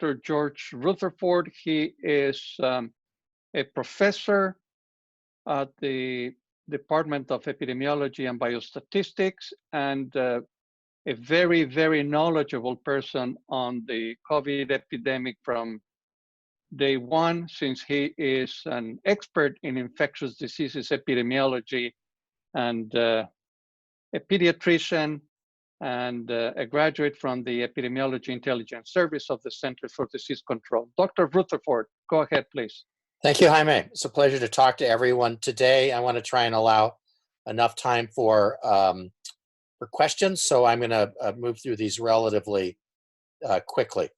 Dr. George Rutherford. He is a professor at the Department of Epidemiology and Biostatistics, and a very, very knowledgeable person on the COVID epidemic from day one, since he is an expert in infectious diseases epidemiology and a pediatrician and a graduate from the Epidemiology Intelligence Service of the Center for Disease Control. Dr. Rutherford, go ahead, please. Thank you, Jaime. It's a pleasure to talk to everyone today. I want to try and allow enough time for questions, so I'm going to move through these relatively quickly.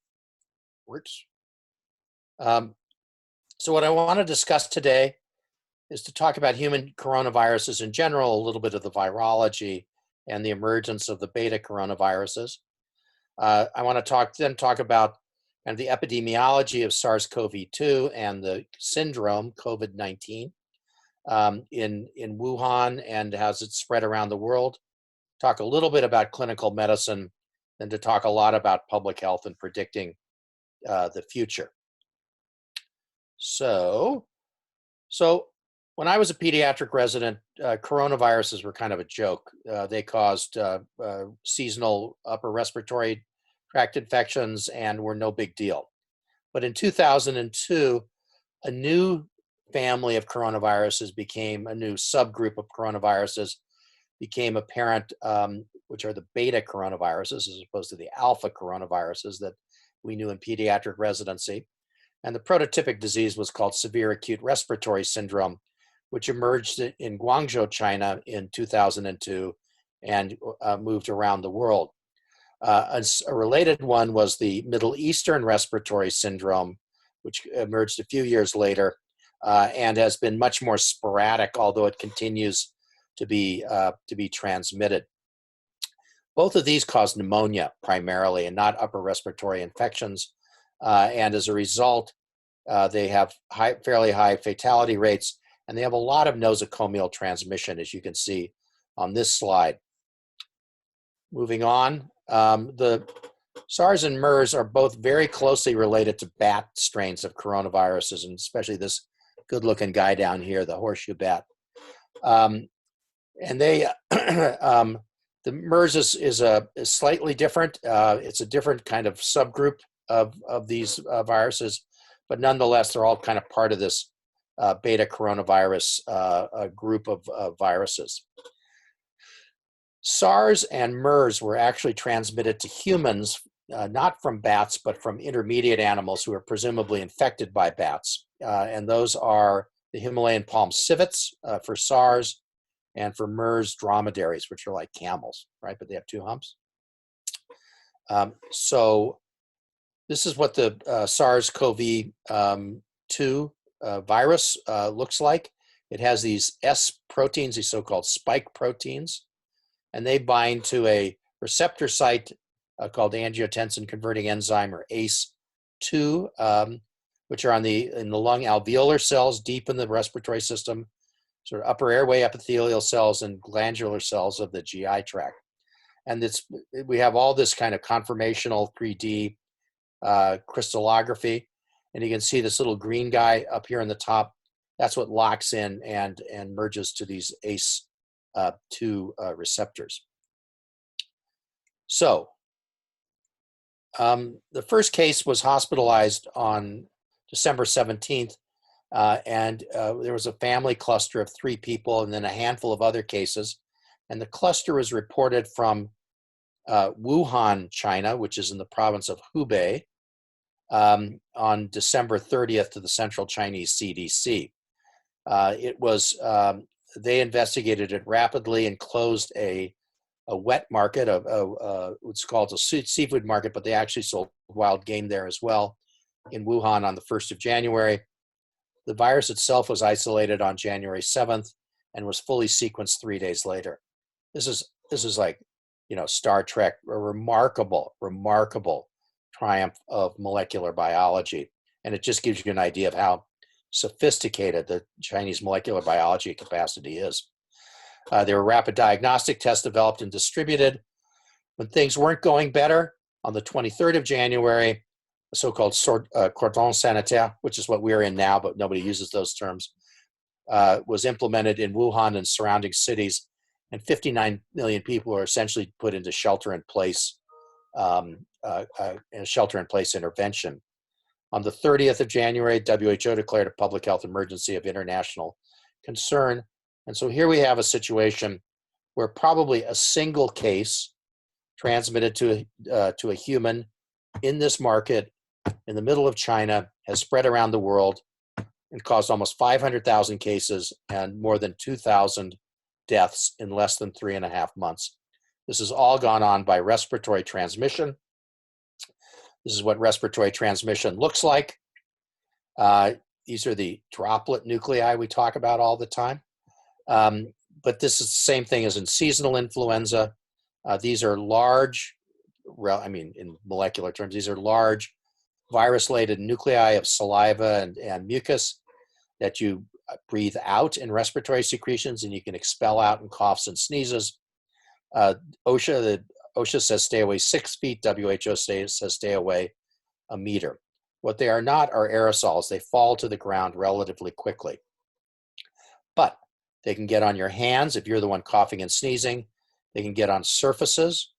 Works. So what I want to discuss today is to talk about human coronaviruses in general, a little bit of the virology and the emergence of the beta coronaviruses. I want to then talk about and the epidemiology of SARS-CoV-2 and the syndrome COVID-19 in Wuhan and how it's spread around the world. Talk a little bit about clinical medicine, and to talk a lot about public health and predicting the future. So when I was a pediatric resident, coronaviruses were kind of a joke. They caused seasonal upper respiratory tract infections and were no big deal. But in 2002, a new family of coronaviruses became a new subgroup of coronaviruses became apparent, which are the beta coronaviruses as opposed to the alpha coronaviruses that we knew in pediatric residency. And the prototypic disease was called severe acute respiratory syndrome, which emerged in Guangzhou, China in 2002 and moved around the world. A related one was the Middle Eastern respiratory syndrome, which emerged a few years later and has been much more sporadic, although it continues to be transmitted. Both of these cause pneumonia primarily and not upper respiratory infections. And as a result, they have fairly high fatality rates, and they have a lot of nosocomial transmission, as you can see on this slide. Moving on, the SARS and MERS are both very closely related to bat strains of coronaviruses, and especially this good-looking guy down here, the horseshoe bat. And they, the MERS is slightly different. It's a different kind of subgroup of these viruses, but nonetheless, they're all kind of part of this beta coronavirus group of viruses. SARS and MERS were actually transmitted to humans, not from bats, but from intermediate animals who are presumably infected by bats. And those are the Himalayan palm civets for SARS, and for MERS, dromedaries, which are like camels, right? But they have two humps. So this is what the SARS-CoV-2 virus looks like. It has these S proteins, these so-called spike proteins, and they bind to a receptor site called angiotensin converting enzyme, or ACE2, which are in the lung alveolar cells deep in the respiratory system, sort of upper airway epithelial cells and glandular cells of the GI tract. And we have all this kind of conformational 3D crystallography. And you can see this little green guy up here in the top. That's what locks in and merges to these ACE2 receptors. So the first case was hospitalized on December 17th. And there was a family cluster of 3 people and then a handful of other cases. And the cluster was reported from Wuhan, China, which is in the province of Hubei, on December 30th to the Central Chinese CDC. They investigated it rapidly and closed a wet market, what's called a seafood market, but they actually sold wild game there as well in Wuhan on the 1st of January. The virus itself was isolated on January 7th and was fully sequenced 3 days later. This is like, Star Trek, a remarkable triumph of molecular biology. And it just gives you an idea of how sophisticated the Chinese molecular biology capacity is. There were rapid diagnostic tests developed and distributed. When things weren't going better, on the 23rd of January, so-called cordon sanitaire, which is what we're in now, but nobody uses those terms, was implemented in Wuhan and surrounding cities, and 59 million people are essentially put into shelter-in-place intervention. On the 30th of January, WHO declared a public health emergency of international concern. And so here we have a situation where probably a single case transmitted to a human in this market in the middle of China has spread around the world and caused almost 500,000 cases and more than 2,000 deaths in less than 3.5 months. This has all gone on by respiratory transmission. This is what respiratory transmission looks like. These are the droplet nuclei we talk about all the time. But this is the same thing as in seasonal influenza. These are large, in molecular terms, these are large virus-laden nuclei of saliva and mucus that you breathe out in respiratory secretions, and you can expel out in coughs and sneezes. OSHA says stay away 6 feet. WHO says stay away 1 meter. What they are not are aerosols. They fall to the ground relatively quickly. But they can get on your hands if you're the one coughing and sneezing. They can get on surfaces.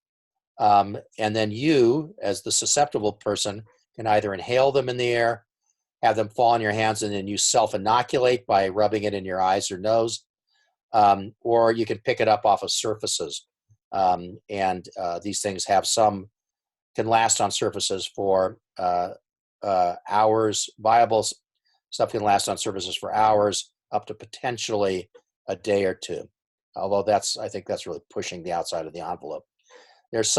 And then you, as the susceptible person, can either inhale them in the air, have them fall on your hands, and then you self-inoculate by rubbing it in your eyes or nose, or you can pick it up off of surfaces. These things can last on surfaces for hours. Viable stuff can last on surfaces for hours, up to potentially a day or two. Although I think that's really pushing the outside of the envelope. There's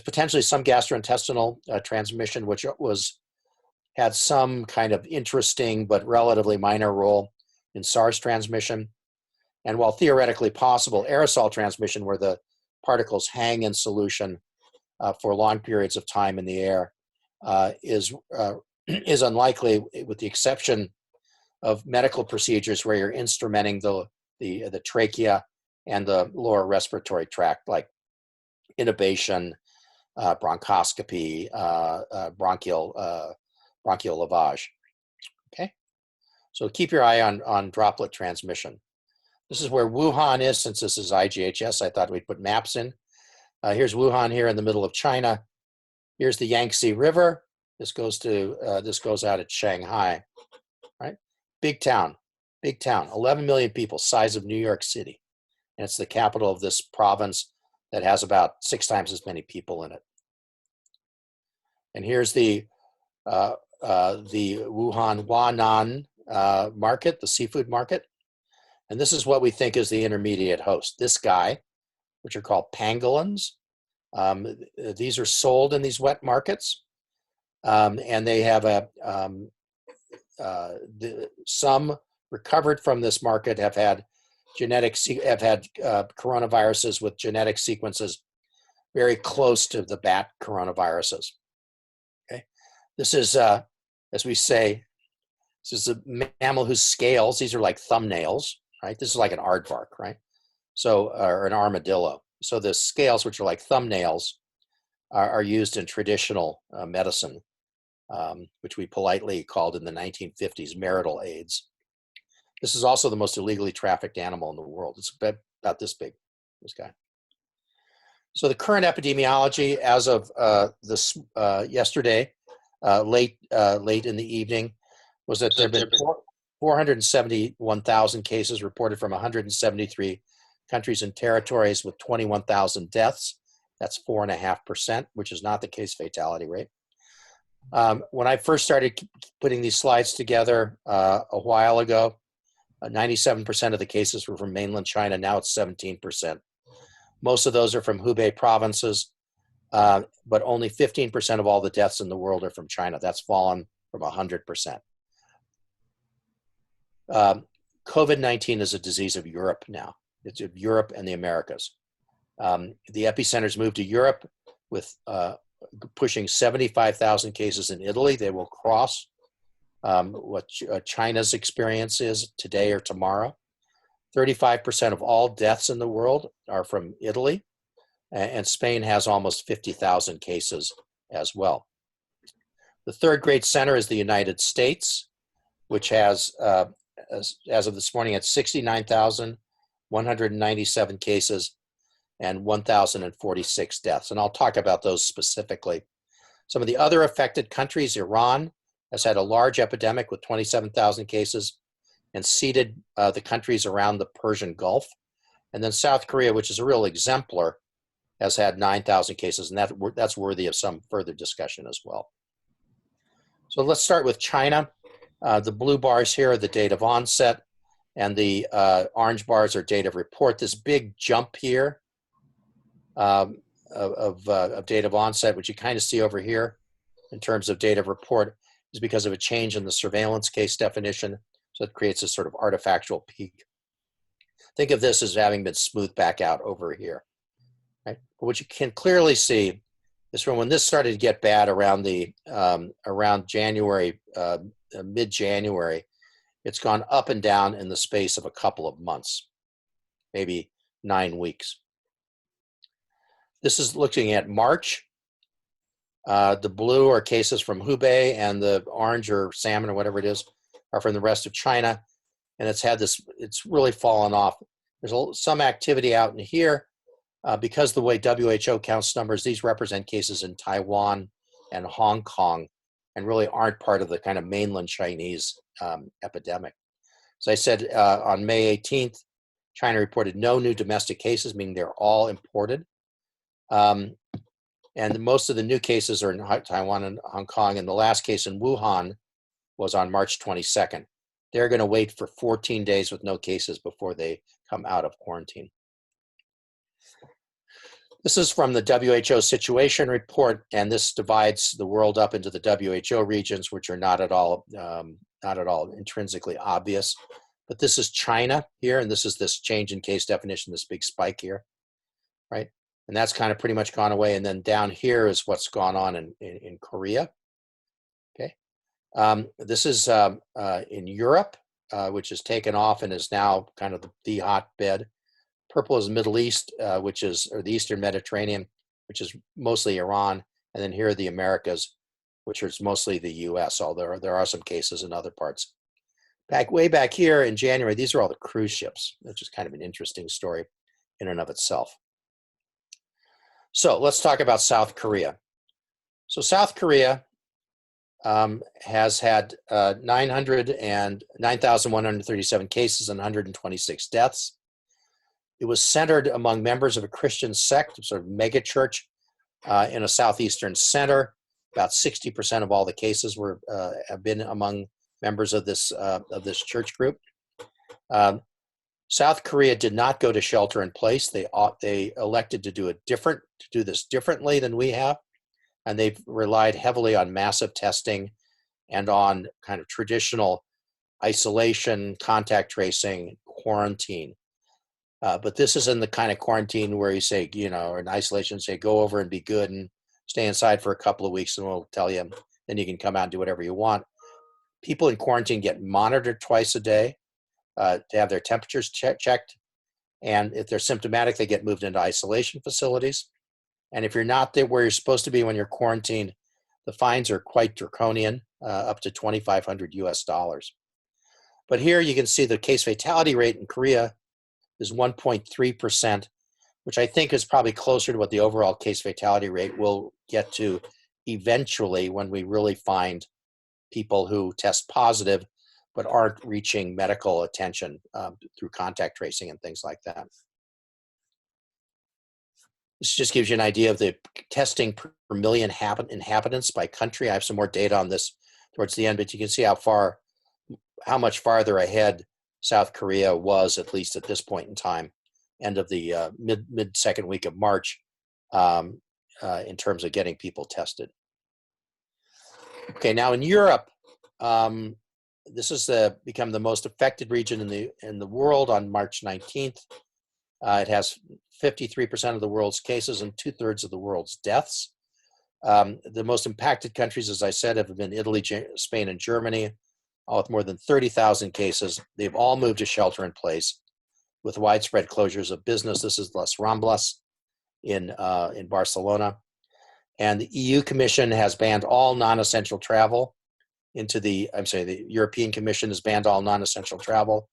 potentially some gastrointestinal transmission, which had some kind of interesting but relatively minor role in SARS transmission. And while theoretically possible, aerosol transmission, where the particles hang in solution for long periods of time in the air, is unlikely, with the exception of medical procedures where you're instrumenting the trachea and the lower respiratory tract, like intubation, bronchoscopy, bronchial lavage. Okay, so keep your eye on droplet transmission. This is where Wuhan is. Since this is IGHS, I thought we'd put maps in. Here's Wuhan here in the middle of China. Here's the Yangtze River. This goes out at Shanghai, right? Big town, 11 million people, size of New York City. And it's the capital of this province that has about 6 times as many people in it. And here's the Wuhan Huanan market, the seafood market. And this is what we think is the intermediate host. This guy, which are called pangolins. These are sold in these wet markets. And they have some recovered from this market have had coronaviruses with genetic sequences very close to the bat coronaviruses. Okay, this is, as we say, this is a mammal whose scales, these are like thumbnails, right? This is like an aardvark, right? So, or an armadillo. So the scales, which are like thumbnails, are used in traditional medicine, which we politely called in the 1950s marital aids. This is also the most illegally trafficked animal in the world. It's about this big, this guy. So the current epidemiology as of yesterday, late in the evening, was that there have been 471,000 cases reported from 173 countries and territories with 21,000 deaths. That's 4.5%, which is not the case fatality rate. When I first started putting these slides together a while ago, 97% of the cases were from mainland China. Now it's 17%. Most of those are from Hubei provinces, but only 15% of all the deaths in the world are from China. That's fallen from 100%. COVID-19 is a disease of Europe now. It's of Europe and the Americas. The epicenters moved to Europe with pushing 75,000 cases in Italy. They will cross what China's experience is today or tomorrow. 35% of all deaths in the world are from Italy, and Spain has almost 50,000 cases as well. The third great center is the United States, which has, as of this morning, at 69,197 cases and 1,046 deaths. And I'll talk about those specifically. Some of the other affected countries, Iran has had a large epidemic with 27,000 cases and seeded the countries around the Persian Gulf. And then South Korea, which is a real exemplar, has had 9,000 cases, and that's worthy of some further discussion as well. So let's start with China. The blue bars here are the date of onset, and the orange bars are date of report. This big jump here of date of onset, which you kind of see over here in terms of date of report, is because of a change in the surveillance case definition. So it creates a sort of artifactual peak. Think of this as having been smoothed back out over here. Right? But what you can clearly see is from when this started to get bad around around January, mid-January, it's gone up and down in the space of a couple of months, maybe 9 weeks. This is looking at March. The blue are cases from Hubei, and the orange or salmon or whatever it is are from the rest of China. And it's really fallen off. There's some activity out in here. Because the way WHO counts numbers, these represent cases in Taiwan and Hong Kong and really aren't part of the kind of mainland Chinese epidemic. As I said, on May 18th, China reported no new domestic cases, meaning they're all imported. And most of the new cases are in Taiwan and Hong Kong, and the last case in Wuhan was on March 22nd. They're going to wait for 14 days with no cases before they come out of quarantine. This is from the WHO situation report, and this divides the world up into the WHO regions, which are not at all intrinsically obvious. But this is China here, and this is this change in case definition, this big spike here, right? And that's kind of pretty much gone away. And then down here is what's gone on in Korea. Okay, this is in Europe, which has taken off and is now kind of the hotbed. Purple is Middle East, or the Eastern Mediterranean, which is mostly Iran. And then here are the Americas, which is mostly the US, although there are some cases in other parts. Way back here in January, these are all the cruise ships, which is kind of an interesting story in and of itself. So let's talk about South Korea. So South Korea has had 9,137 cases and 126 deaths. It was centered among members of a Christian sect, sort of mega church in a southeastern center. About 60% of all the cases have been among members of this church group. South Korea did not go to shelter in place. They elected to do this differently than we have, and they've relied heavily on massive testing and on kind of traditional isolation, contact tracing, quarantine. But this isn't the kind of quarantine where you say, or in isolation, say, go over and be good and stay inside for a couple of weeks and we'll tell you, then you can come out and do whatever you want. People in quarantine get monitored twice a day to have their temperatures checked. And if they're symptomatic, they get moved into isolation facilities. And if you're not there where you're supposed to be when you're quarantined, the fines are quite draconian, up to $2,500 US. But here you can see the case fatality rate in Korea is 1.3%, which I think is probably closer to what the overall case fatality rate will get to eventually when we really find people who test positive but aren't reaching medical attention through contact tracing and things like that. This just gives you an idea of the testing per million inhabitants by country. I have some more data on this towards the end, but you can see how much farther ahead South Korea was, at least at this point in time, end of the mid-second week of March, in terms of getting people tested. Okay, now in Europe, this has become the most affected region in the world on March 19th. It has 53% of the world's cases and 2/3 of the world's deaths. The most impacted countries, as I said, have been Italy, Spain, and Germany, all with more than 30,000 cases. They've all moved to shelter in place with widespread closures of business. This is Las Ramblas in Barcelona. And the EU Commission has banned all non-essential travel into the European Commission has banned all non-essential travel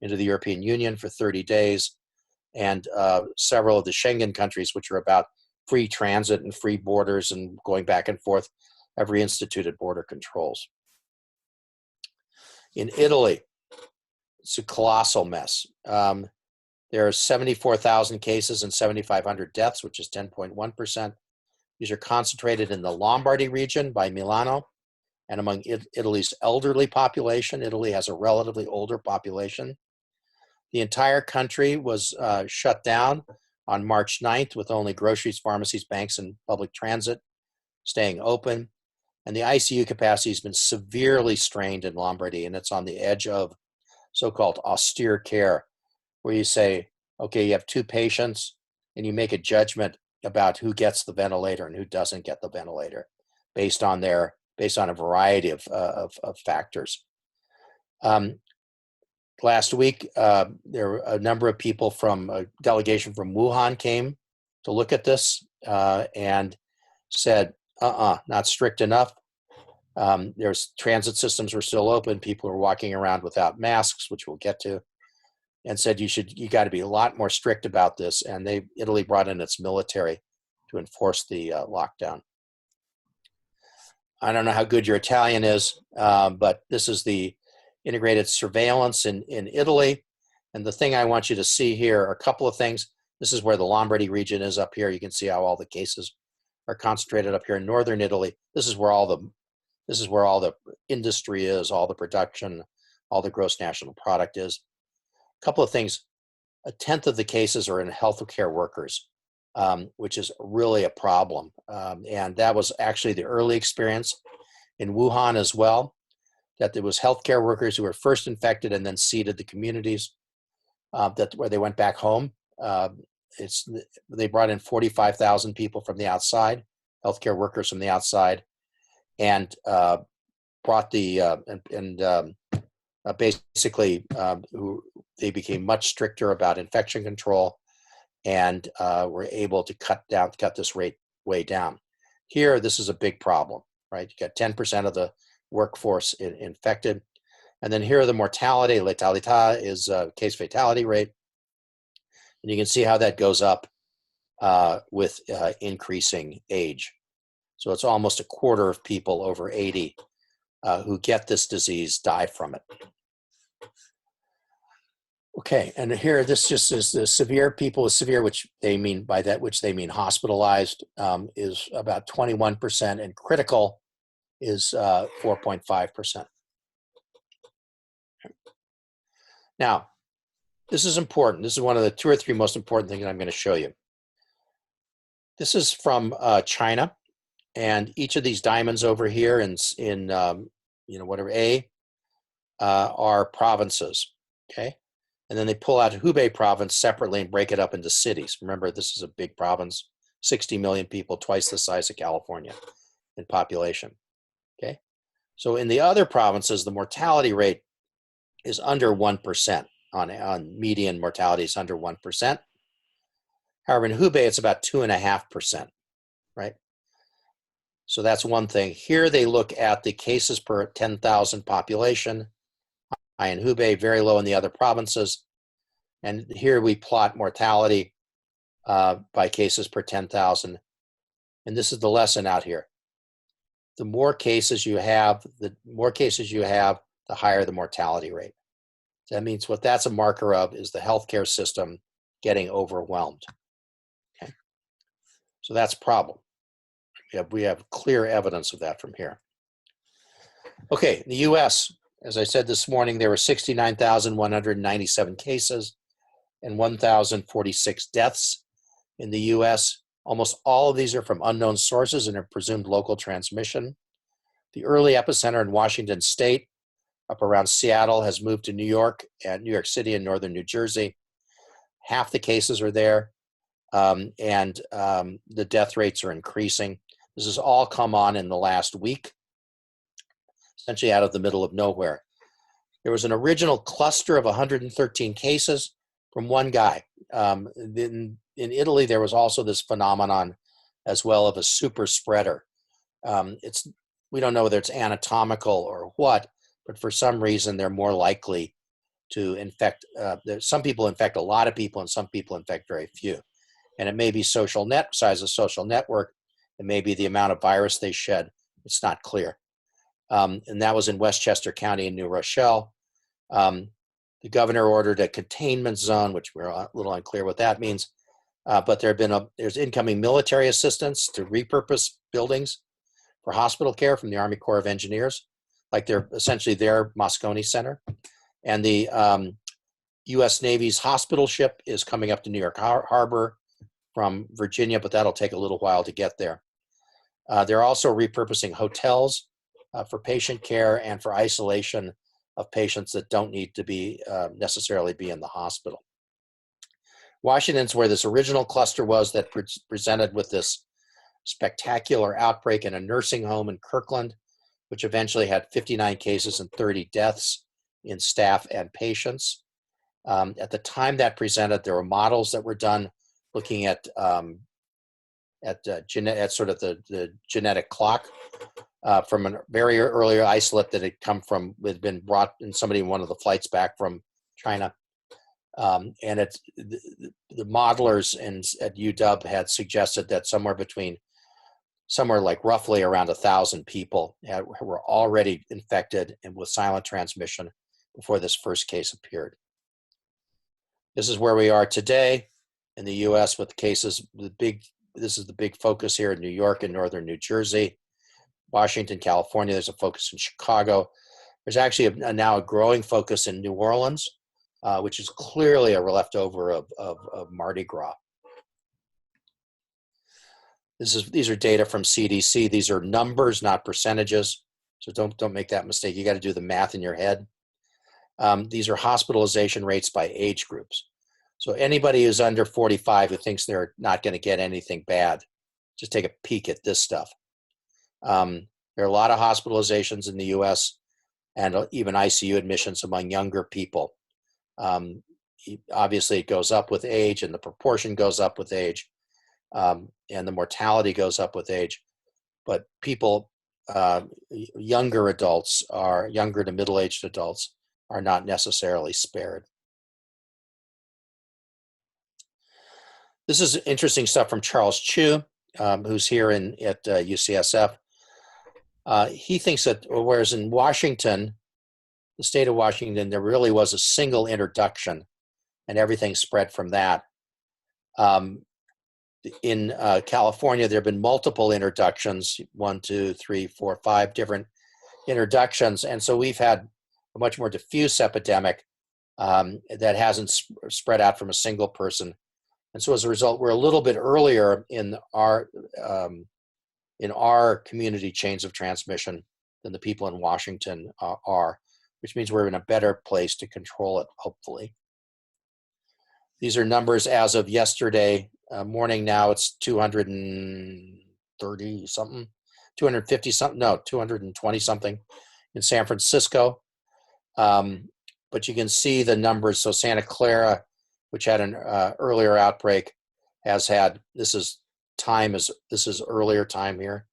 into the European Union for 30 days. And several of the Schengen countries, which are about free transit and free borders and going back and forth, have reinstituted border controls. In Italy, it's a colossal mess. There are 74,000 cases and 7,500 deaths, which is 10.1%. These are concentrated in the Lombardy region by Milano and among Italy's elderly population. Italy has a relatively older population. The entire country was shut down on March 9th with only groceries, pharmacies, banks, and public transit staying open. And the ICU capacity has been severely strained in Lombardy, and it's on the edge of so-called austere care, where you say, okay, you have two patients, and you make a judgment about who gets the ventilator and who doesn't get the ventilator based on a variety of factors. Last week, there were a number of people from a delegation from Wuhan came to look at this and said, not strict enough. There's transit systems were still open. People were walking around without masks, which we'll get to, and said you got to be a lot more strict about this. And Italy brought in its military to enforce the lockdown. I don't know how good your Italian is, but this is the integrated surveillance in Italy. And the thing I want you to see here are a couple of things. This is where the Lombardy region is up here. You can see how all the cases are concentrated up here in northern Italy. This is where all the industry is, all the production, all the gross national product is. A couple of things. 1/10 of the cases are in healthcare workers, which is really a problem. And that was actually the early experience in Wuhan as well, that there was healthcare workers who were first infected and then seeded the communities where they went back home. They brought in 45,000 people from the outside, healthcare workers from the outside, and brought basically they became much stricter about infection control and were able to cut this rate way down. Here, this is a big problem, right? You got 10% of the workforce infected. And then here are the mortality, letalità is case fatality rate. And you can see how that goes up with increasing age. So it's almost 1/4 of people over 80 who get this disease die from it. Okay, and here this just is the severe people with severe, which they mean hospitalized, is about 21%, and critical is 4.5%. Now, this is important. This is one of the 2 or 3 most important things I'm going to show you. This is from China, and each of these diamonds over here in whatever A are provinces. Okay, and then they pull out Hubei province separately and break it up into cities. Remember, this is a big province, 60 million people, twice the size of California in population. Okay, so in the other provinces, the mortality rate is under 1%. On median mortality is under 1%. However, in Hubei, it's about 2.5%, right? So that's one thing. Here they look at the cases per 10,000 population. High in Hubei, very low in the other provinces. And here we plot mortality by cases per 10,000. And this is the lesson out here. The more cases you have, the higher the mortality rate. That means what that's a marker of is the healthcare system getting overwhelmed. Okay, so that's a problem. We have clear evidence of that from here. Okay, in the U.S., as I said this morning, there were 69,197 cases and 1,046 deaths in the U.S. Almost all of these are from unknown sources and are presumed local transmission. The early epicenter in Washington State, up around Seattle, has moved to New York and New York City and northern New Jersey. Half the cases are there, and the death rates are increasing. This has all come on in the last week, essentially out of the middle of nowhere. There was an original cluster of 113 cases from one guy. In Italy, there was also this phenomenon as well as a super spreader. We don't know whether it's anatomical or what, but for some reason they're more likely to infect. Some people infect a lot of people, and some people infect very few. And it may be size of social network. It may be the amount of virus they shed. It's not clear. And that was in Westchester County in New Rochelle. The governor ordered a containment zone, which we're a little unclear what that means. But there's incoming military assistance to repurpose buildings for hospital care from the Army Corps of Engineers, like they're essentially their Moscone Center. And the U.S. Navy's hospital ship is coming up to New York Harbor from Virginia, but that'll take a little while to get there. They're also repurposing hotels for patient care and for isolation of patients that don't need to be necessarily be in the hospital. Washington's where this original cluster was that presented with this spectacular outbreak in a nursing home in Kirkland, which eventually had 59 cases and 30 deaths in staff and patients. At the time that presented, there were models that were done looking at sort of the genetic clock from a very earlier isolate that had been brought in one of the flights back from China. And the modelers at UW had suggested that somewhere like roughly around 1,000 people were already infected and with silent transmission before this first case appeared. This is where we are today in the U.S. with cases. This is the big focus here in New York and northern New Jersey, Washington, California. There's a focus in Chicago. There's actually now a growing focus in New Orleans, which is clearly a leftover of Mardi Gras. These are data from CDC. These are numbers, not percentages. So don't make that mistake. You got to do the math in your head. These are hospitalization rates by age groups. So anybody who's under 45 who thinks they're not going to get anything bad, just take a peek at this stuff. There are a lot of hospitalizations in the U.S. and even ICU admissions among younger people. Obviously, it goes up with age, and the proportion goes up with age, and the mortality goes up with age. But people, younger to middle-aged adults, are not necessarily spared. This is interesting stuff from Charles Chu, who's here at UCSF. He thinks that whereas in Washington, the state of Washington, there really was a single introduction and everything spread from that. In California, there have been multiple introductions, 1, 2, 3, 4, 5 different introductions. And so we've had a much more diffuse epidemic that hasn't spread out from a single person. And so as a result, we're a little bit earlier in our community chains of transmission than the people in Washington are, which means we're in a better place to control it, hopefully. These are numbers as of yesterday morning. Now it's 230 something, 250 something, no, 220 something in San Francisco. But you can see the numbers. So Santa Clara, which had an earlier outbreak, has had, this is earlier time here.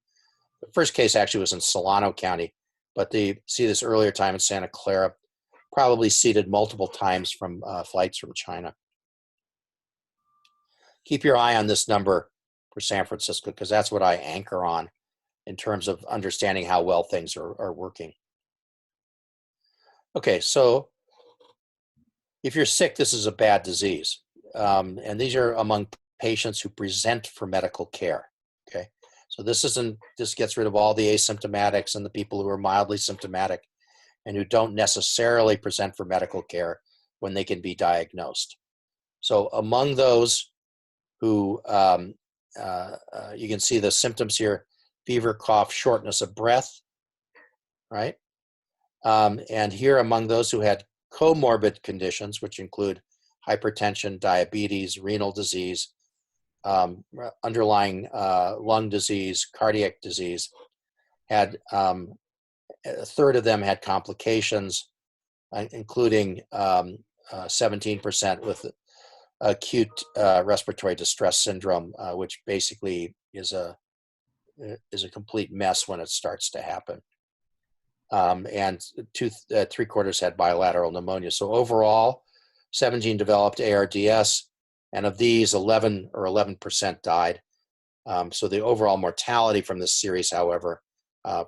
The first case actually was in Solano County, but see this earlier time in Santa Clara, probably seeded multiple times from flights from China. Keep your eye on this number for San Francisco, because that's what I anchor on in terms of understanding how well things are working. Okay, so if you're sick, this is a bad disease. And these are among patients who present for medical care, okay? So this gets rid of all the asymptomatics and the people who are mildly symptomatic and who don't necessarily present for medical care when they can be diagnosed. So among those who, you can see the symptoms here: fever, cough, shortness of breath, right? And here among those who had comorbid conditions, which include hypertension, diabetes, renal disease, underlying lung disease, cardiac disease, had a third of them had complications, including 17% with acute respiratory distress syndrome, which basically is a complete mess when it starts to happen. And 3/4 had bilateral pneumonia. So overall, 17 developed ARDS, and of these, 11% died. So the overall mortality from this series, however,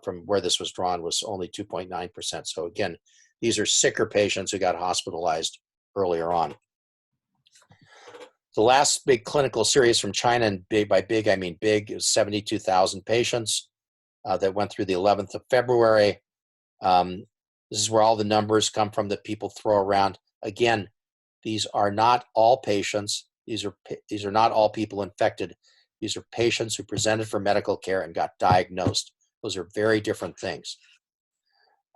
from where this was drawn, was only 2.9%. So again, these are sicker patients who got hospitalized earlier on. The last big clinical series from China, and by big I mean big, is 72,000 patients that went through the 11th of February. This is where all the numbers come from that people throw around. Again, these are not all patients. These are not all people infected. These are patients who presented for medical care and got diagnosed. Those are very different things.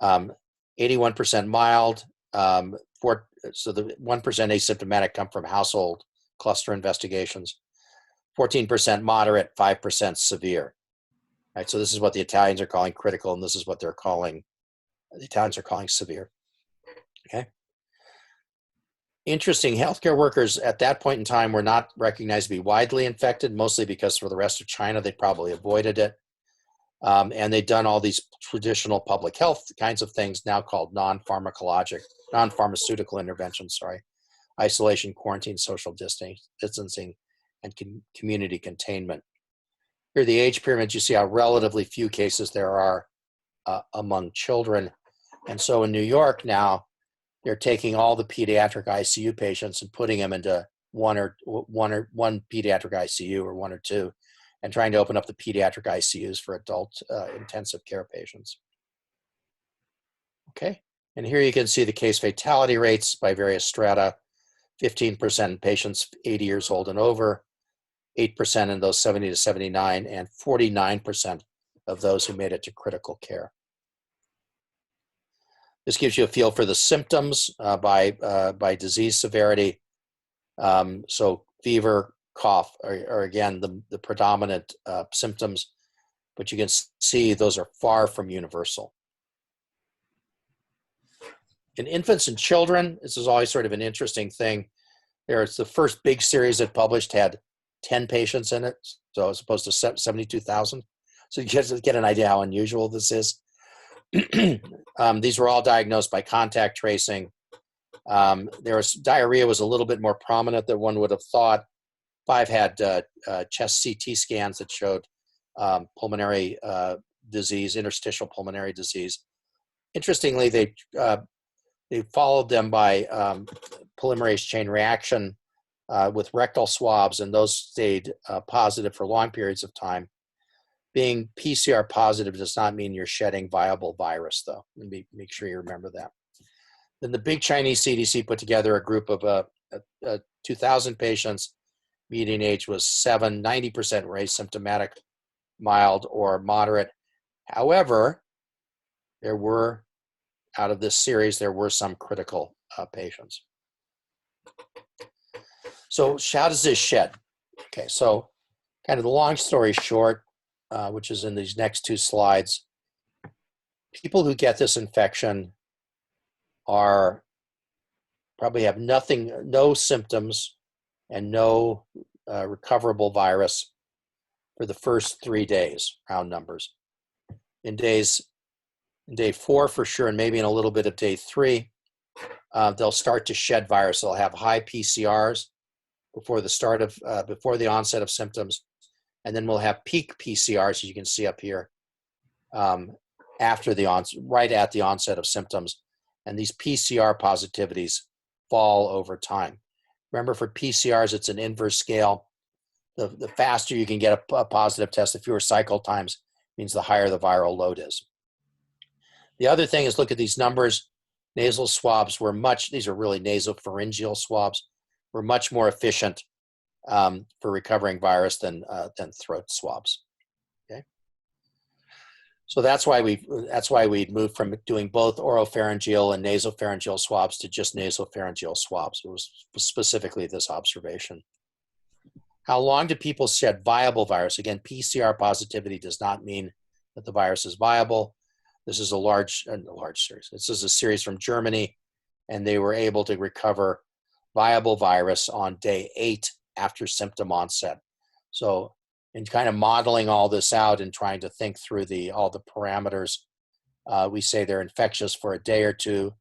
81% mild. So the 1% asymptomatic come from household cluster investigations. 14% moderate, 5% severe. Right, so this is what the Italians are calling critical, and this is what the Italians are calling severe. Okay. Interesting, healthcare workers at that point in time were not recognized to be widely infected, mostly because for the rest of China, they probably avoided it. And they'd done all these traditional public health kinds of things now called non-pharmaceutical interventions, isolation, quarantine, social distancing, and community containment. Here are the age pyramids. You see how relatively few cases there are among children. And so in New York now, they're taking all the pediatric ICU patients and putting them into one pediatric ICU or one or two, and trying to open up the pediatric ICUs for adult intensive care patients. Okay, and here you can see the case fatality rates by various strata. 15% in patients 80 years old and over, 8% in those 70 to 79, and 49% of those who made it to critical care. This gives you a feel for the symptoms by disease severity. So fever, cough are again the predominant symptoms, but you can see those are far from universal. In infants and children, this is always sort of an interesting thing. There's the first big series that published had 10 patients in it, so as opposed to 72,000. So you get an idea how unusual this is. These were all diagnosed by contact tracing. Diarrhea was a little bit more prominent than one would have thought. 5 had chest CT scans that showed pulmonary disease, interstitial pulmonary disease. Interestingly, they followed them by polymerase chain reaction with rectal swabs, and those stayed positive for long periods of time. Being PCR positive does not mean you're shedding viable virus, though. Make sure you remember that. Then the big Chinese CDC put together a group of 2,000 patients. Median age was 7, 90% were asymptomatic, mild, or moderate. However, out of this series, there were some critical patients. So how does this shed? Okay, so kind of the long story short, which is in these next 2 slides, people who get this infection probably have no symptoms and no recoverable virus for the first 3 days, round numbers. In day 4 for sure, and maybe in a little bit of day 3, they'll start to shed virus. They'll have high PCRs before the onset of symptoms, and then we'll have peak PCRs, as you can see up here, right at the onset of symptoms. And these PCR positivities fall over time. Remember, for PCRs, it's an inverse scale. The faster you can get a positive test, the fewer cycle times, means the higher the viral load is. The other thing is, look at these numbers. Nasal swabs these are really nasopharyngeal swabs, were much more efficient for recovering virus than throat swabs. Okay, so that's why we moved from doing both oropharyngeal and nasopharyngeal swabs to just nasopharyngeal swabs. It was specifically this observation. How long do people shed viable virus? Again, PCR positivity does not mean that the virus is viable. This is a large series. This is a series from Germany, and they were able to recover viable virus on day 8 after symptom onset. So in kind of modeling all this out and trying to think through all the parameters, we say they're infectious for a day or two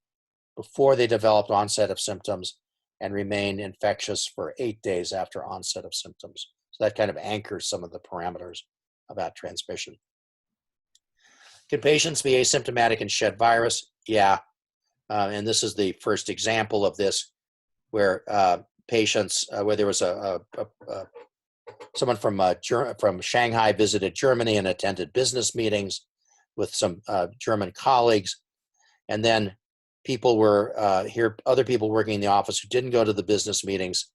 before they developed onset of symptoms and remain infectious for 8 days after onset of symptoms. So that kind of anchors some of the parameters about transmission. Can patients be asymptomatic and shed virus? Yeah. And this is the first example of this, where patients, where there was someone from Shanghai visited Germany and attended business meetings with some German colleagues. And then people were other people working in the office who didn't go to the business meetings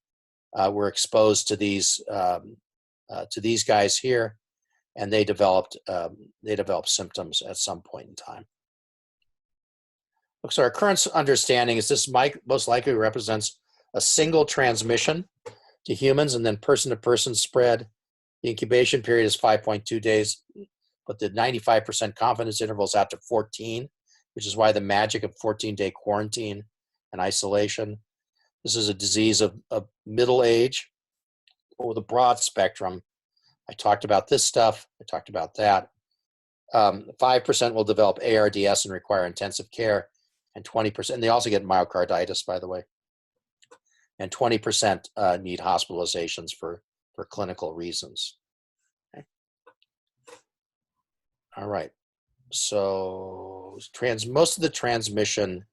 were exposed to these guys here, and they developed symptoms at some point in time. So our current understanding is this most likely represents a single transmission to humans and then person-to-person spread. The incubation period is 5.2 days, but the 95% confidence interval is out to 14, which is why the magic of 14-day quarantine and isolation. This is a disease of middle age with a broad spectrum. I talked about this stuff. I talked about that. 5% will develop ARDS and require intensive care, and 20%, they also get myocarditis, by the way, and 20% need hospitalizations for clinical reasons. Okay. All right. So most of the transmission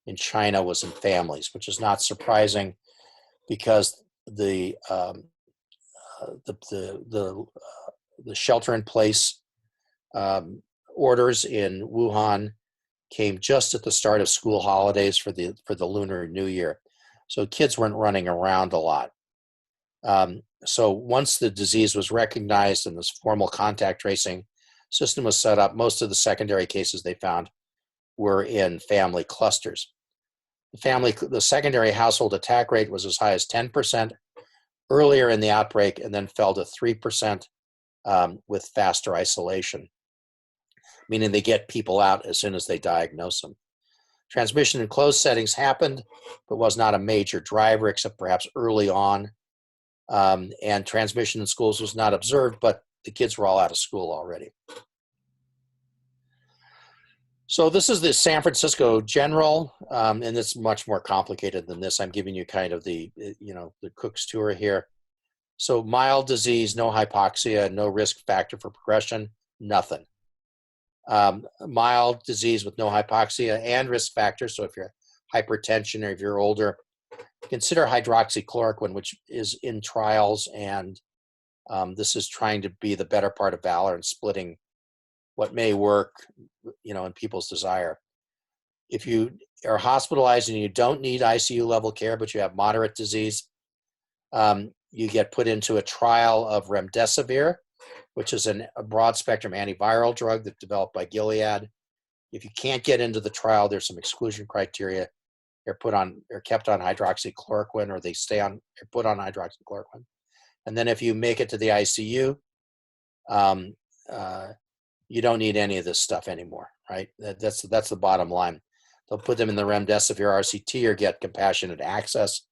in China was in families, which is not surprising because the shelter-in-place orders in Wuhan came just at the start of school holidays for the Lunar New Year, so kids weren't running around a lot. So once the disease was recognized and this formal contact tracing system was set up, most of the secondary cases they found were in family clusters. The secondary household attack rate was as high as 10% earlier in the outbreak, and then fell to 3% with faster isolation, meaning they get people out as soon as they diagnose them. Transmission in closed settings happened, but was not a major driver, except perhaps early on. And transmission in schools was not observed, but the kids were all out of school already. So this is the San Francisco General, and it's much more complicated than this. I'm giving you kind of the Cook's tour here. So mild disease, no hypoxia, no risk factor for progression, nothing. Mild disease with no hypoxia and risk factors. So if you're hypertension or if you're older, consider hydroxychloroquine, which is in trials, and this is trying to be the better part of valor and splitting what may work, in people's desire. If you are hospitalized and you don't need ICU level care, but you have moderate disease, you get put into a trial of remdesivir, which is a broad spectrum antiviral drug that's developed by Gilead. If you can't get into the trial, there's some exclusion criteria. They're kept on hydroxychloroquine, or they're put on hydroxychloroquine. And then if you make it to the ICU, you don't need any of this stuff anymore, right? That's the bottom line. They'll put them in the remdesivir RCT or get compassionate access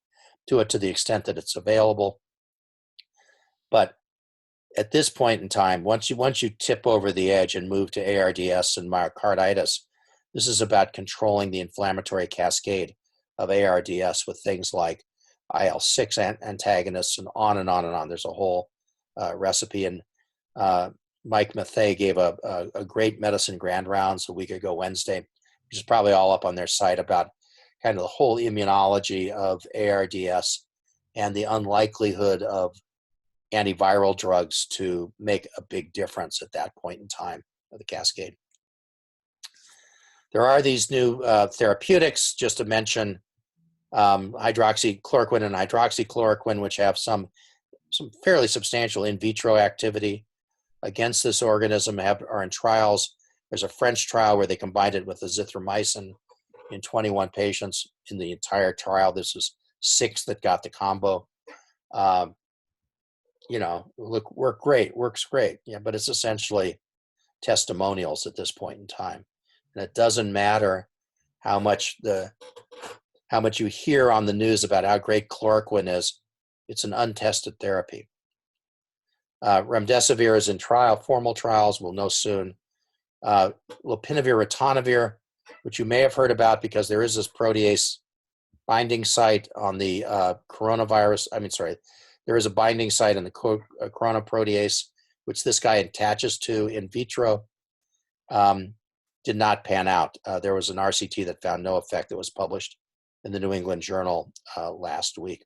to it to the extent that it's available. But at this point in time, once you tip over the edge and move to ARDS and myocarditis, this is about controlling the inflammatory cascade of ARDS with things like IL-6 antagonists and on and on and on. There's a whole recipe, and Mike Mathey gave a great medicine grand rounds a week ago Wednesday, which is probably all up on their site, about kind of the whole immunology of ARDS and the unlikelihood of antiviral drugs to make a big difference at that point in time of the cascade. There are these new therapeutics, just to mention hydroxychloroquine and hydroxychloroquine, which have some fairly substantial in vitro activity against this organism, are in trials. There's a French trial where they combined it with azithromycin in 21 patients in the entire trial. This was 6 that got the combo. Works great. Yeah, but it's essentially testimonials at this point in time. And it doesn't matter how much the how much you hear on the news about how great chloroquine is. It's an untested therapy. Remdesivir is in trial, formal trials, we'll know soon. Lopinavir, ritonavir, which you may have heard about because there is this protease binding site on the coronavirus. There is a binding site in the corona protease, which this guy attaches to in vitro. Did not pan out. There was an RCT that found no effect that was published in the New England Journal last week.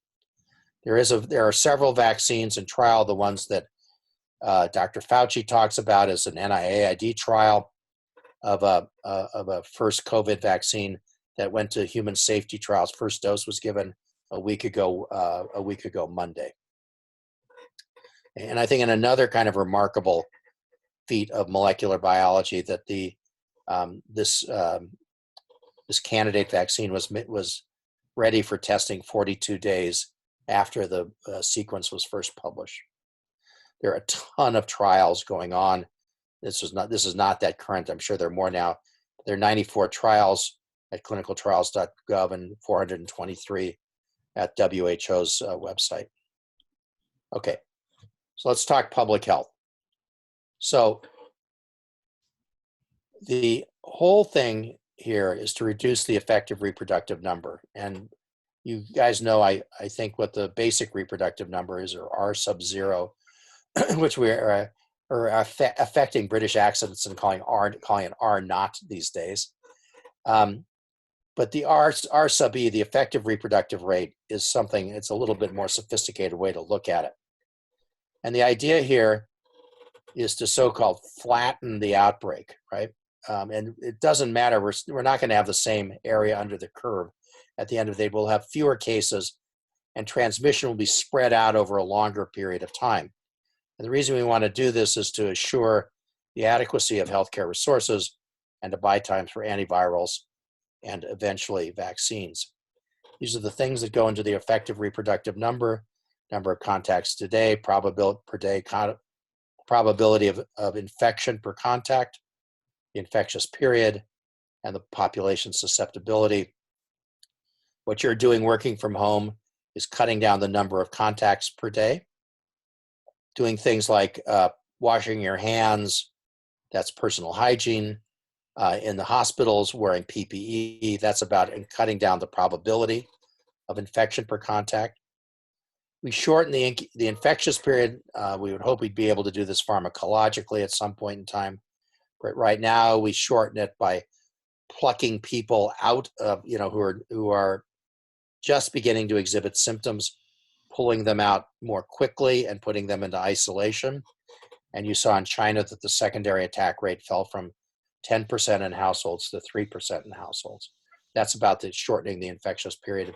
There are several vaccines in trial. The ones that Dr. Fauci talks about is an NIAID trial of a first COVID vaccine that went to human safety trials. First dose was given a week ago Monday. And I think in another kind of remarkable feat of molecular biology that this candidate vaccine was ready for testing 42 days after the sequence was first published. There are a ton of trials going on. This is not that current. I'm sure there are more now. There are 94 trials at clinicaltrials.gov and 423 at WHO's website. Okay, so let's talk public health. So the whole thing here is to reduce the effective reproductive number. And you guys know, I think what the basic reproductive number is, or R sub 0, which we are affecting British accents and calling it R naught these days. But the R sub E, the effective reproductive rate, is something, it's a little bit more sophisticated way to look at it. And the idea here is to so-called flatten the outbreak, right? And it doesn't matter, we're not going to have the same area under the curve. At the end of the day, we'll have fewer cases and transmission will be spread out over a longer period of time. And the reason we want to do this is to assure the adequacy of healthcare resources and to buy time for antivirals and eventually vaccines. These are the things that go into the effective reproductive number of contacts today, probability per day, probability of infection per contact, the infectious period, and the population susceptibility. What you're doing working from home is cutting down the number of contacts per day, doing things like washing your hands, that's personal hygiene. In the hospitals, wearing PPE, that's about cutting down the probability of infection per contact. We shorten the infectious period. We would hope we'd be able to do this pharmacologically at some point in time. But right now, we shorten it by plucking people out of, who are just beginning to exhibit symptoms, pulling them out more quickly and putting them into isolation. And you saw in China that the secondary attack rate fell from 10% in households to 3% in households. That's about the shortening the infectious period.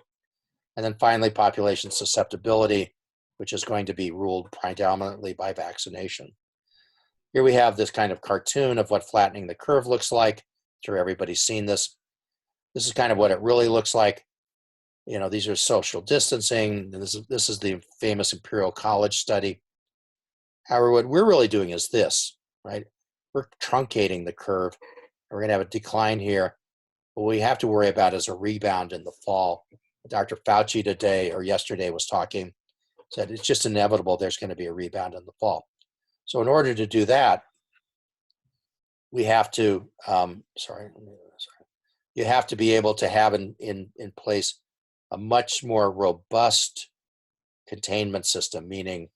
And then finally, population susceptibility, which is going to be ruled predominantly by vaccination. Here we have this kind of cartoon of what flattening the curve looks like. I'm sure everybody's seen this. This is kind of what it really looks like. These are social distancing. And this is the famous Imperial College study. However, what we're really doing is this, right? We're truncating the curve. We're going to have a decline here. What we have to worry about is a rebound in the fall. Dr. Fauci today or yesterday was talking, said it's just inevitable there's going to be a rebound in the fall. So in order to do that, we have to, you have to be able to have in place a much more robust containment system, meaning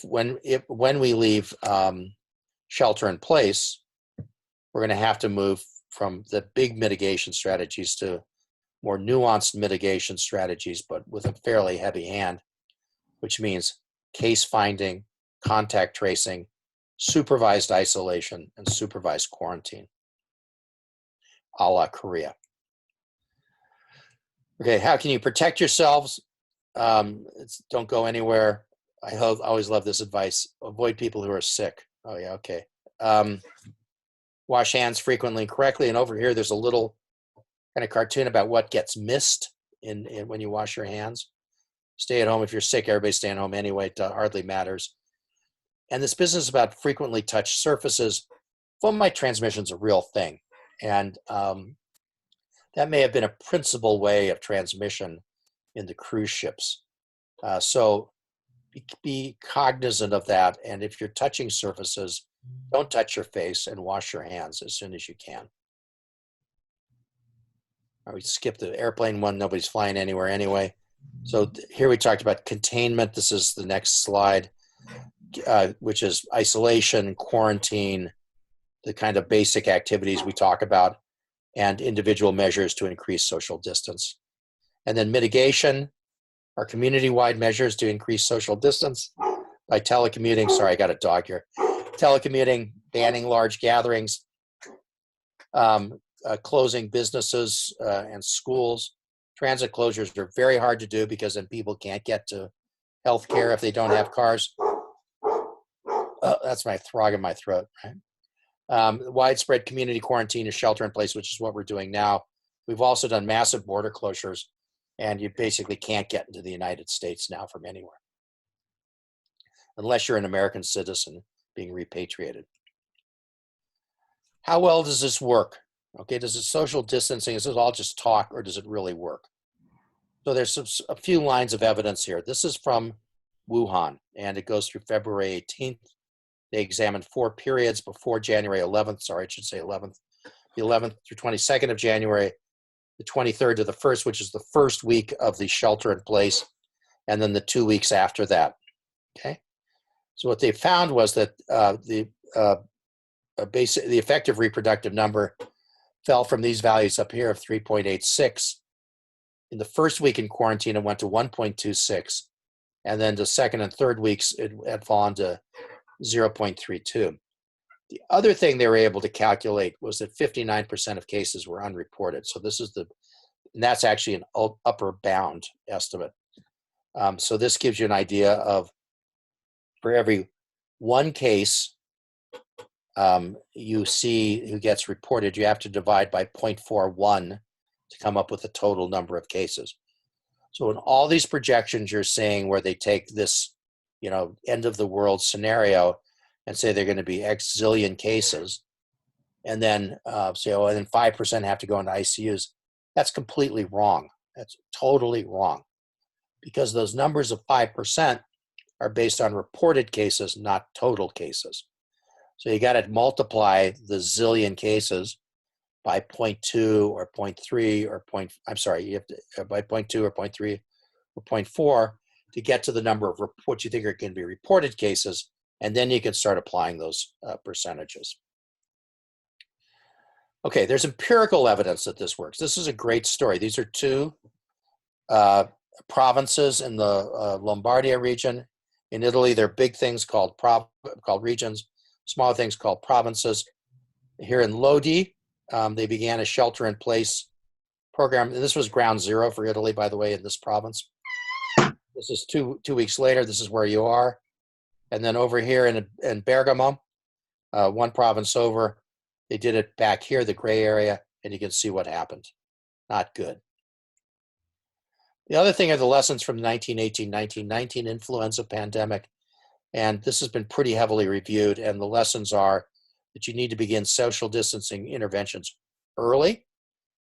when we leave shelter in place, we're going to have to move from the big mitigation strategies to more nuanced mitigation strategies, but with a fairly heavy hand, which means case finding, contact tracing, supervised isolation, and supervised quarantine, a la Korea. Okay, how can you protect yourselves? Don't go anywhere. I always love this advice. Avoid people who are sick. Oh yeah, okay. Wash hands frequently and correctly. And over here, there's a little kind of cartoon about what gets missed in when you wash your hands. Stay at home if you're sick. Everybody's staying home anyway. It hardly matters. And this business about frequently touched surfaces, foam mite transmission is a real thing. And that may have been a principal way of transmission in the cruise ships. So be cognizant of that. And if you're touching surfaces, don't touch your face and wash your hands as soon as you can. All right, we skipped the airplane one. Nobody's flying anywhere anyway. So here we talked about containment. This is the next slide, which is isolation, quarantine, the kind of basic activities we talk about, and individual measures to increase social distance. And then mitigation are community-wide measures to increase social distance by telecommuting. Sorry, I got a dog here. Telecommuting, banning large gatherings, closing businesses and schools. Transit closures are very hard to do because then people can't get to healthcare if they don't have cars. That's my frog in my throat, right? Widespread community quarantine or shelter in place, which is what we're doing now. We've also done massive border closures, and you basically can't get into the United States now from anywhere, unless you're an American citizen being repatriated. How well does this work? Okay, does it social distancing, is this all just talk, or does it really work? So there's a few lines of evidence here. This is from Wuhan, and it goes through February 18th. They examined 4 periods before January 11th. Sorry, I should say 11th. The 11th through 22nd of January, the 23rd to the 1st, which is the first week of the shelter in place, and then the 2 weeks after that. Okay. So what they found was that the effective reproductive number fell from these values up here of 3.86. In the first week in quarantine, it went to 1.26. And then the second and third weeks, it had fallen to 0.32. The other thing they were able to calculate was that 59% of cases were unreported. So this is and that's actually an upper bound estimate. So this gives you an idea of, for every 1 case you see who gets reported, you have to divide by 0.41 to come up with the total number of cases. So in all these projections you're seeing where they take this, end of the world scenario and say they're going to be X zillion cases, and then say, and then 5% have to go into ICUs. That's completely wrong. That's totally wrong, because those numbers of 5% are based on reported cases, not total cases. So you got to multiply the zillion cases by 0.2 or 0.3 or you have to by 0.2 or 0.3 or 0.4 to get to the number of what you think are going to be reported cases, and then you can start applying those percentages. Okay, there's empirical evidence that this works. This is a great story. These are 2 provinces in the Lombardia region. In Italy, there are big things called regions, smaller things called provinces. Here in Lodi, they began a shelter-in-place program. And this was ground zero for Italy, by the way, in this province. This is two weeks later. This is where you are. And then over here in Bergamo, 1 province over, they did it back here, the gray area, and you can see what happened. Not good. The other thing are the lessons from the 1918-1919 influenza pandemic. And this has been pretty heavily reviewed. And the lessons are that you need to begin social distancing interventions early.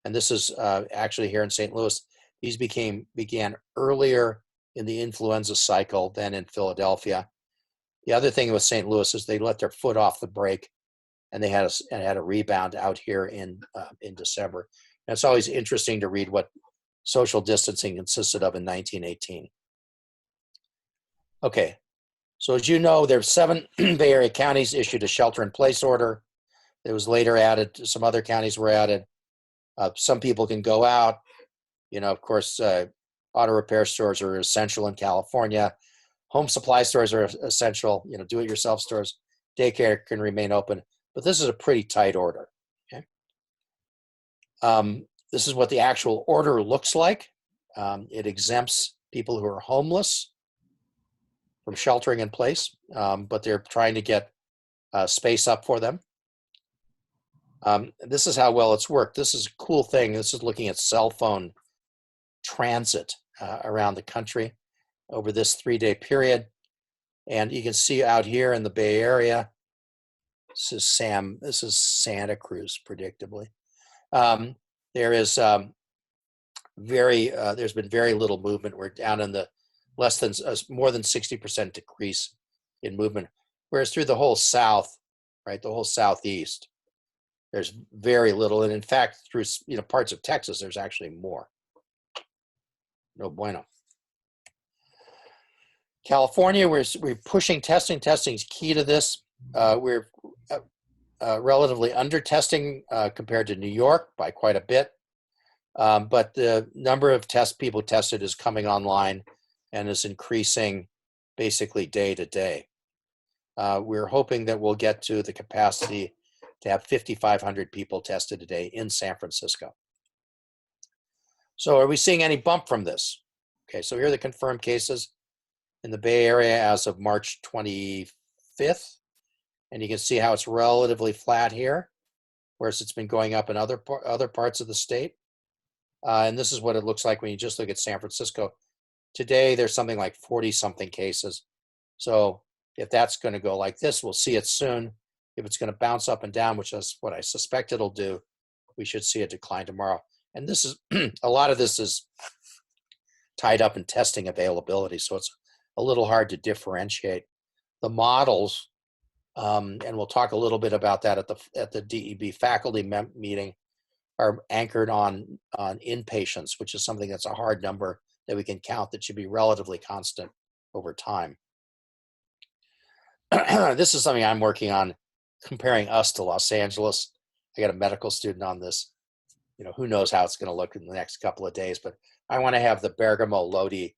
And this is actually here in St. Louis. These began earlier in the influenza cycle than in Philadelphia. The other thing with St. Louis is they let their foot off the brake, and they had a rebound out here in December. And it's always interesting to read what social distancing consisted of in 1918. Okay, so as you know, there are 7 Bay Area counties issued a shelter-in-place order. It was later added. Some other counties were added. Some people can go out. Of course, auto repair stores are essential in California. Home supply stores are essential. Do-it-yourself stores. Daycare can remain open. But this is a pretty tight order. Okay. This is what the actual order looks like. It exempts people who are homeless from sheltering in place, but they're trying to get space up for them. This is how well it's worked. This is a cool thing. This is looking at cell phone transit around the country over this 3-day period. And you can see out here in the Bay Area, this is Santa Cruz, predictably. there is there's been very little movement. We're down in the more than 60% decrease in movement, whereas through the whole South, right, the whole Southeast, there's very little, and in fact, through parts of Texas, there's actually more. No bueno. California, we're pushing testing. Testing is key to this. We're relatively under testing compared to New York by quite a bit. But the number of people tested is coming online and is increasing basically day to day. We're hoping that we'll get to the capacity to have 5,500 people tested a day in San Francisco. So are we seeing any bump from this? Okay, so here are the confirmed cases in the Bay Area as of March 25th. And you can see how it's relatively flat here, whereas it's been going up in other parts of the state. And this is what it looks like when you just look at San Francisco. Today, there's something like 40-something cases. So if that's going to go like this, we'll see it soon. If it's going to bounce up and down, which is what I suspect it'll do, we should see a decline tomorrow. And this is a lot of this is tied up in testing availability, so it's a little hard to differentiate. The models, and we'll talk a little bit about that at the DEB faculty meeting, are anchored on inpatients, which is something that's a hard number that we can count that should be relatively constant over time. This is something I'm working on, comparing us to Los Angeles. I got a medical student on this. Who knows how it's going to look in the next couple of days, but I want to have the Bergamo-Lodi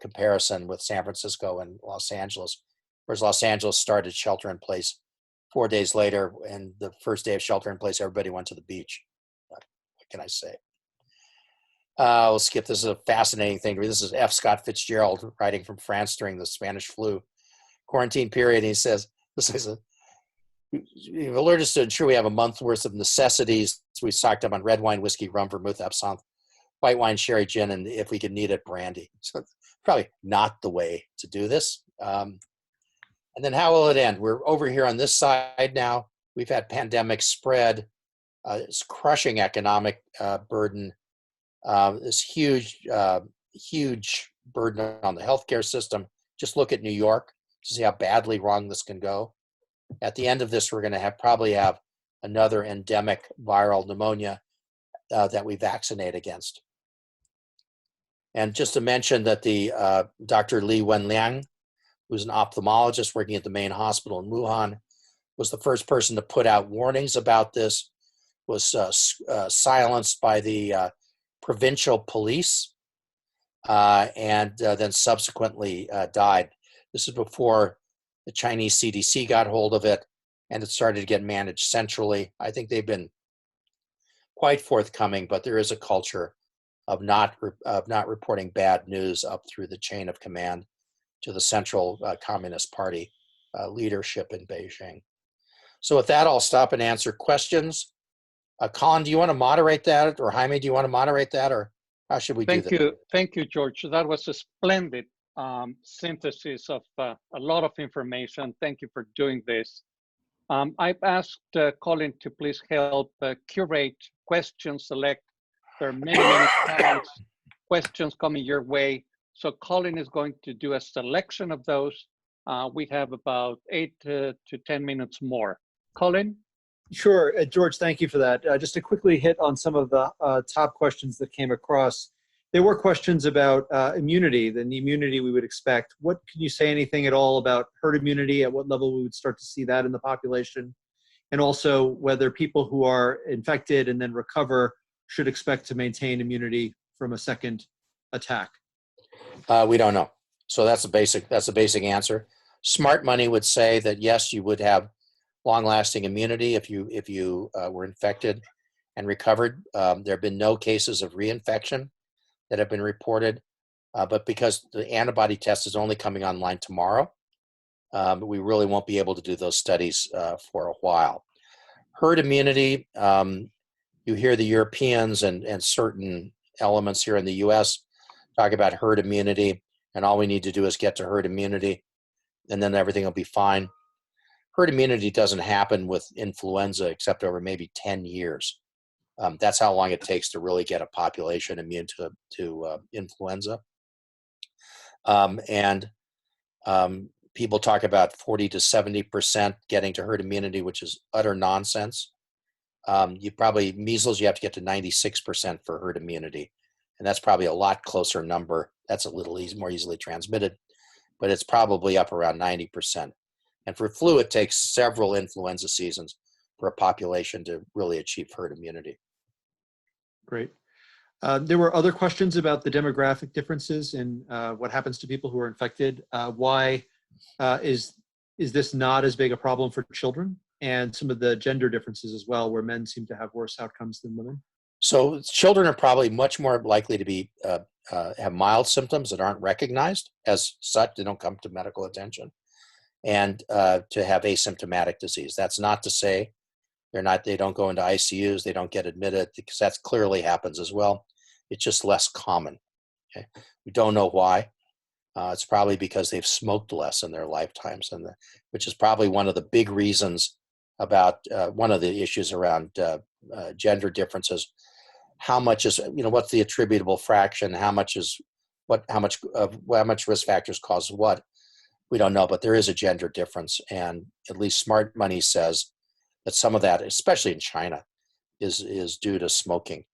comparison with San Francisco and Los Angeles, whereas Los Angeles started shelter in place 4 days later, and the first day of shelter in place, everybody went to the beach. What can I say? We'll skip. This is a fascinating thing. This is F. Scott Fitzgerald writing from France during the Spanish flu quarantine period. And he says, "You've alerted us to ensure we have a month's worth of necessities. We stocked up on red wine, whiskey, rum, vermouth, absinthe, white wine, sherry, gin, and if we could need it, brandy." So it's probably not the way to do this. And then how will it end? We're over here on this side now. We've had pandemic spread. It's crushing economic burden. This huge burden on the healthcare system. Just look at New York to see how badly wrong this can go. At the end of this, we're going to probably have another endemic viral pneumonia that we vaccinate against. And just to mention that the Dr. Li Wenliang, who's an ophthalmologist working at the main hospital in Wuhan, was the first person to put out warnings about this, was silenced by the provincial police, and then subsequently died. This is before the Chinese CDC got hold of it, and it started to get managed centrally. I think they've been quite forthcoming, but there is a culture of not reporting bad news up through the chain of command to the Central Communist Party leadership in Beijing. So with that, I'll stop and answer questions. Colin, do you want to moderate that? Or Jaime, do you want to moderate that? Or how should we do that? Thank you, George. That was a splendid synthesis of a lot of information. Thank you for doing this. I've asked Colin to please help curate questions, select. There are many comments, questions coming your way. So Colin is going to do a selection of those. We have about 8 to 10 minutes more. Colin? Sure, George, thank you for that. Just to quickly hit on some of the top questions that came across. There were questions about immunity, the immunity we would expect. Can you say anything at all about herd immunity, at what level we would start to see that in the population? And also whether people who are infected and then recover should expect to maintain immunity from a second attack? We don't know. So that's a basic answer. Smart money would say that yes, you would have long-lasting immunity if you were infected and recovered. There have been no cases of reinfection that have been reported, but because the antibody test is only coming online tomorrow, we really won't be able to do those studies for a while. Herd immunity, you hear the Europeans and certain elements here in the US talk about herd immunity, and all we need to do is get to herd immunity, and then everything will be fine. Herd immunity doesn't happen with influenza except over maybe 10 years. That's how long it takes to really get a population immune to influenza. People talk about 40 to 70% getting to herd immunity, which is utter nonsense. Measles, you have to get to 96% for herd immunity. And that's probably a lot closer number. That's a little more easily transmitted, but it's probably up around 90%. And for flu, it takes several influenza seasons for a population to really achieve herd immunity. Great. There were other questions about the demographic differences in what happens to people who are infected. Why is this not as big a problem for children? And some of the gender differences as well, where men seem to have worse outcomes than women. So children are probably much more likely to be have mild symptoms that aren't recognized as such. They don't come to medical attention, and to have asymptomatic disease. That's not to say they don't go into ICUs, they don't get admitted, because that clearly happens as well. It's just less common. Okay? We don't know why. It's probably because they've smoked less in their lifetimes, which is probably one of the big reasons about one of the issues around gender differences. How much is, what's the attributable fraction? How much risk factors cause what? We don't know, but there is a gender difference, and at least smart money says that some of that, especially in China, is due to smoking.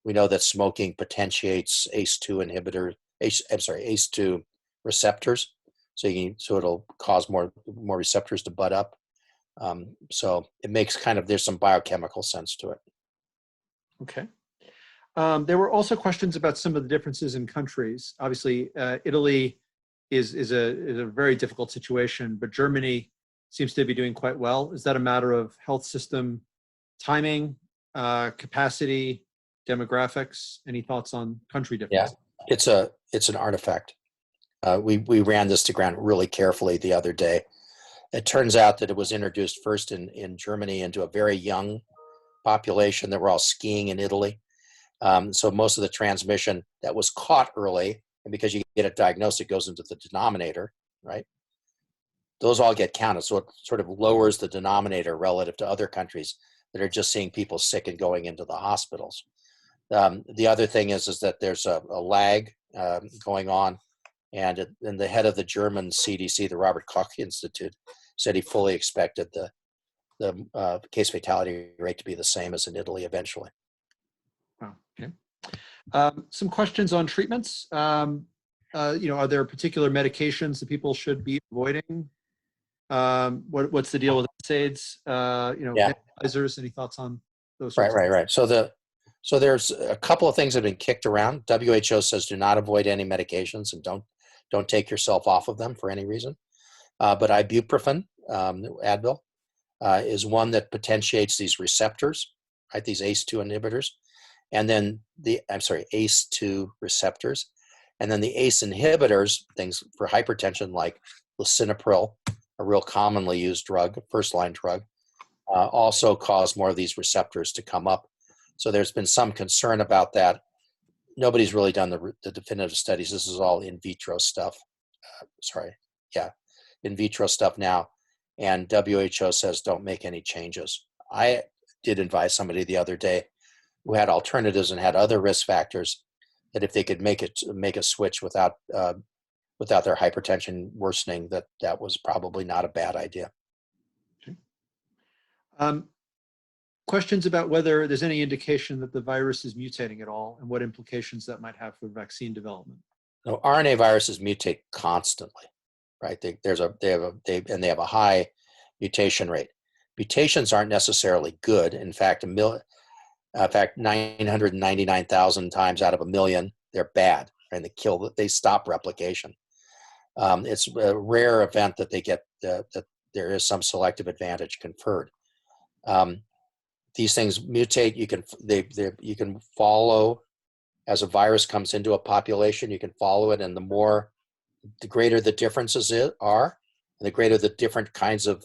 We know that smoking potentiates ACE2 receptors, so it'll cause more receptors to bud up. So it makes there's some biochemical sense to it. Okay. There were also questions about some of the differences in countries. Obviously, Italy is a very difficult situation, but Germany seems to be doing quite well. Is that a matter of health system timing, capacity, demographics? Any thoughts on country differences? Yeah, it's an artifact. We ran this to ground really carefully the other day. It turns out that it was introduced first in Germany into a very young population that were all skiing in Italy. So most of the transmission that was caught early, and because you get it diagnosed, it goes into the denominator, right? Those all get counted. So it sort of lowers the denominator relative to other countries that are just seeing people sick and going into the hospitals. The other thing is that there's a lag going on, and the head of the German CDC, the Robert Koch Institute, said he fully expected the case fatality rate to be the same as in Italy eventually. Oh, okay. Some questions on treatments. Are there particular medications that people should be avoiding? What's the deal with NSAIDs? Nebulizers. Any thoughts on those? Right. So there's a couple of things that have been kicked around. WHO says do not avoid any medications and don't take yourself off of them for any reason. But ibuprofen, Advil, is one that potentiates these receptors, right? These ACE2 inhibitors, and then ACE2 receptors, and then the ACE inhibitors, things for hypertension like lisinopril, a real commonly used drug, first-line drug, also cause more of these receptors to come up. So there's been some concern about that. Nobody's really done the definitive studies. This is all in vitro stuff. In vitro stuff now. And WHO says don't make any changes. I did advise somebody the other day who had alternatives and had other risk factors that if they could make a switch without their hypertension worsening, that was probably not a bad idea. Okay. Questions about whether there's any indication that the virus is mutating at all and what implications that might have for vaccine development. So RNA viruses mutate constantly, right? They have a high mutation rate. Mutations aren't necessarily good. In fact, 999,000 times out of 1 million, they're bad, and they stop replication. It's a rare event that they get that there is some selective advantage conferred. These things mutate. You can follow as a virus comes into a population. You can follow it, and the greater the differences are, and the greater the different kinds of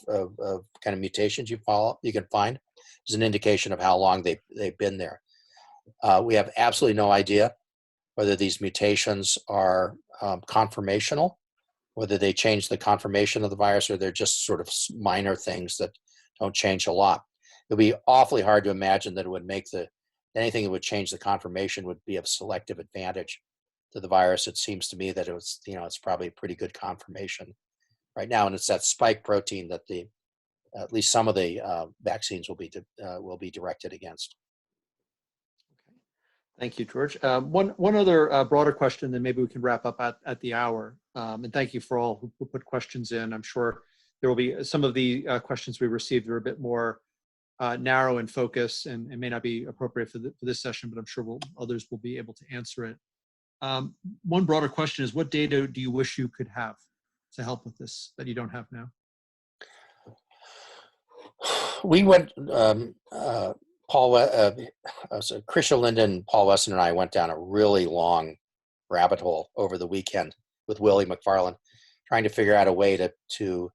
mutations you can find, is an indication of how long they've been there. We have absolutely no idea whether these mutations are conformational, whether they change the conformation of the virus, or they're just sort of minor things that don't change a lot. would be awfully hard to imagine that it would make anything that would change the conformation would be of selective advantage to the virus. It seems to me that it's probably a pretty good conformation right now, and it's that spike protein that at least some of the vaccines will be directed against. Thank you, George. One other broader question, then maybe we can wrap up at the hour. And thank you for all who put questions in. I'm sure there will be some of the questions we received are a bit more narrow in focus and may not be appropriate for this session, but I'm sure others will be able to answer it. One broader question is, what data do you wish you could have to help with this that you don't have now? We went, Krisha Linden, Paul Wesson, and I went down a really long rabbit hole over the weekend with Willie McFarland, trying to figure out a way to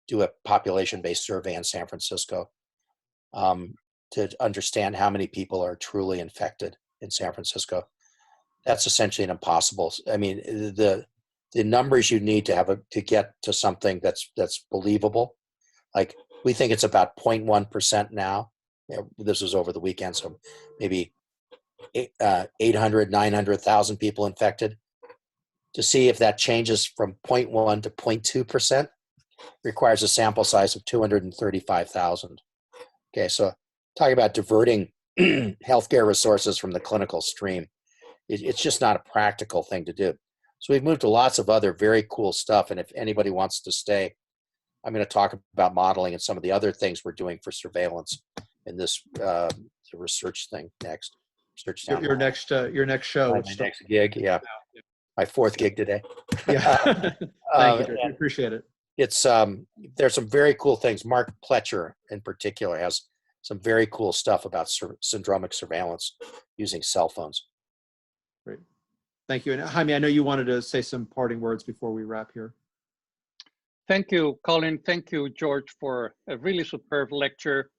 do a population-based survey in San Francisco to understand how many people are truly infected in San Francisco. That's essentially an impossible. I mean, the numbers you need to get to something that's believable. Like, we think it's about 0.1% now. This was over the weekend, so maybe 800, 900,000 people infected. To see if that changes from 0.1 to 0.2% requires a sample size of 235,000. Okay, so talking about diverting healthcare resources from the clinical stream, it's just not a practical thing to do. So we've moved to lots of other very cool stuff, and if anybody wants to stay, I'm going to talk about modeling and some of the other things we're doing for surveillance in this research thing next. Research town Your next show. my next gig, yeah. My fourth gig today. Yeah. Thank you, George. I appreciate it. It's there's some very cool things. Mark Pletcher in particular has some very cool stuff about syndromic surveillance using cell phones. Great. Thank you. And Jaime, I know you wanted to say some parting words before we wrap here. Thank you, Colin. Thank you, George, for a really superb lecture.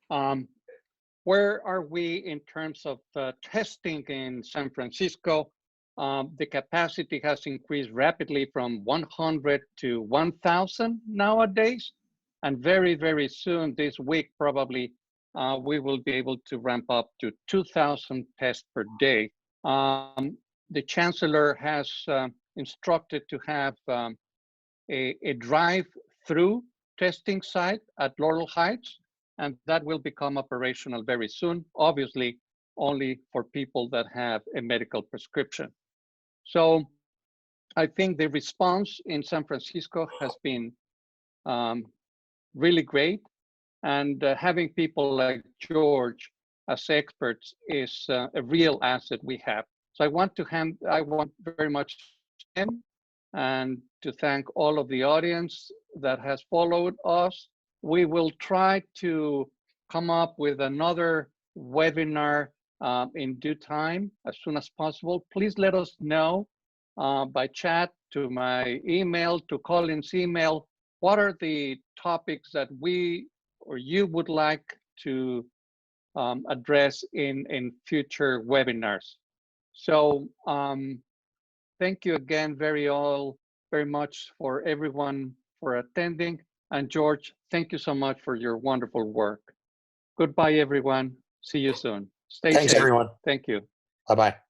Where are we in terms of testing in San Francisco? The capacity has increased rapidly from 100 to 1,000 nowadays. And very, very soon, this week probably, we will be able to ramp up to 2,000 tests per day. The chancellor has instructed to have a drive-through testing site at Laurel Heights, and that will become operational very soon, obviously only for people that have a medical prescription. So I think the response in San Francisco has been really great, and having people like George as experts is a real asset we have. So I want very much him and to thank all of the audience that has followed us. We will try to come up with another webinar in due time, as soon as possible. Please let us know by chat, to my email, to Colin's email, what are the topics that we or you would like to address in future webinars. So thank you again very much for everyone for attending. And George, thank you so much for your wonderful work. Goodbye, everyone. See you soon. Stay safe. Thanks, everyone. Thank you. Bye-bye.